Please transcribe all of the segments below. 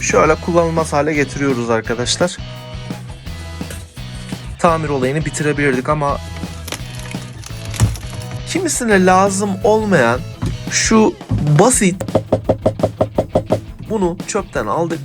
şöyle kullanılmaz hale getiriyoruz arkadaşlar. Tamir olayını bitirebilirdik ama kimisine lazım olmayan şu basit, bunu çöpten aldık.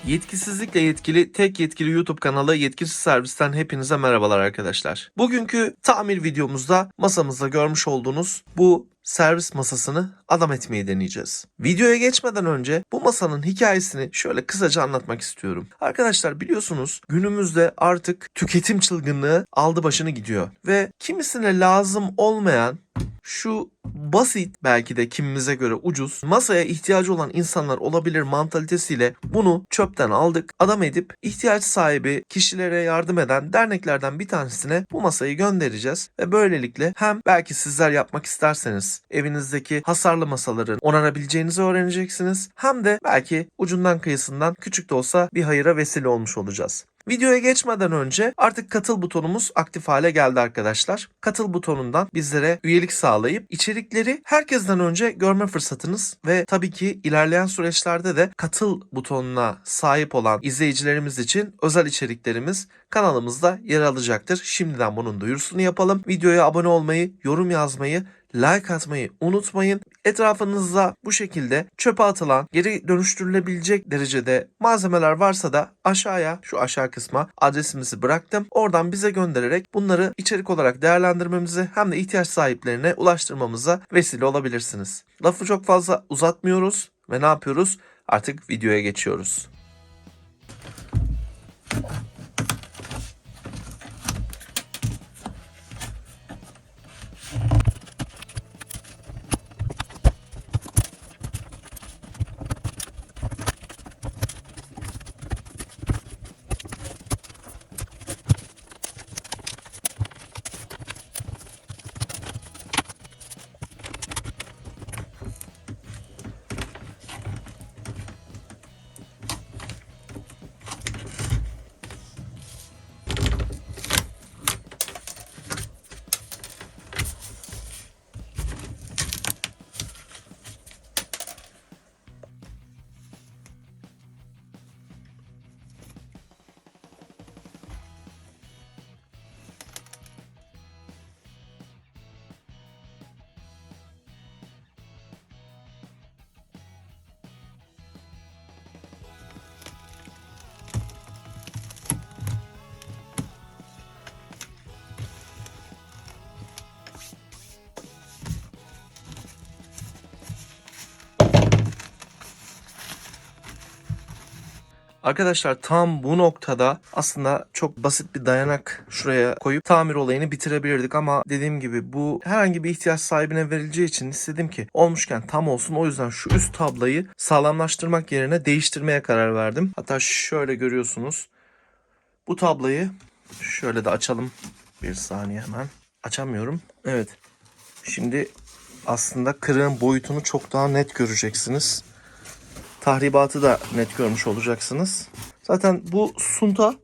Yetkisizlikle yetkili tek yetkili YouTube kanalı Yetkisiz Servis'ten hepinize merhabalar arkadaşlar. Bugünkü tamir videomuzda masamızda görmüş olduğunuz bu servis masasını adam etmeyi deneyeceğiz. Videoya geçmeden önce bu masanın hikayesini şöyle kısaca anlatmak istiyorum. Arkadaşlar biliyorsunuz günümüzde artık tüketim çılgınlığı aldı başını gidiyor. Ve kimisine lazım olmayan şu basit, belki de kimimize göre ucuz, masaya ihtiyacı olan insanlar olabilir mantalitesiyle bunu çöpten aldık. Adam edip ihtiyaç sahibi kişilere yardım eden derneklerden bir tanesine bu masayı göndereceğiz. Ve böylelikle hem belki sizler yapmak isterseniz evinizdeki hasarlı masaları onarabileceğinizi öğreneceksiniz. Hem de belki ucundan kıyısından küçük de olsa bir hayıra vesile olmuş olacağız. Videoya geçmeden önce artık katıl butonumuz aktif hale geldi arkadaşlar. Katıl butonundan bizlere üyelik sağlayıp içerikleri herkesten önce görme fırsatınız ve tabii ki ilerleyen süreçlerde de katıl butonuna sahip olan izleyicilerimiz için özel içeriklerimiz kanalımızda yer alacaktır. Şimdiden bunun duyurusunu yapalım. Videoya abone olmayı, yorum yazmayı, like atmayı unutmayın. Etrafınızda bu şekilde çöpe atılan, geri dönüştürülebilecek derecede malzemeler varsa da aşağıya, şu aşağı kısma adresimizi bıraktım. Oradan bize göndererek bunları içerik olarak değerlendirmemizi hem de ihtiyaç sahiplerine ulaştırmamıza vesile olabilirsiniz. Lafı çok fazla uzatmıyoruz ve ne yapıyoruz? Artık videoya geçiyoruz. Arkadaşlar tam bu noktada aslında çok basit bir dayanak şuraya koyup tamir olayını bitirebilirdik ama dediğim gibi bu herhangi bir ihtiyaç sahibine verileceği için istedim ki olmuşken tam olsun. O yüzden şu üst tablayı sağlamlaştırmak yerine değiştirmeye karar verdim. Hatta şöyle görüyorsunuz. Bu tablayı şöyle de açalım. Bir saniye hemen. Açamıyorum. Evet. Şimdi aslında kırığın boyutunu çok daha net göreceksiniz. Tahribatı da net görmüş olacaksınız. Zaten bu sunta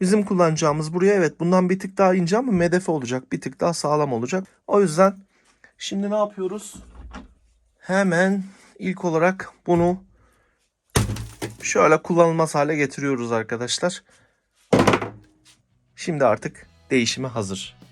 bizim kullanacağımız buraya, evet, bundan bir tık daha ince ama MDF olacak. Bir tık daha sağlam olacak. O yüzden şimdi ne yapıyoruz? Hemen ilk olarak bunu şöyle kullanılmaz hale getiriyoruz arkadaşlar. Şimdi artık değişime hazır.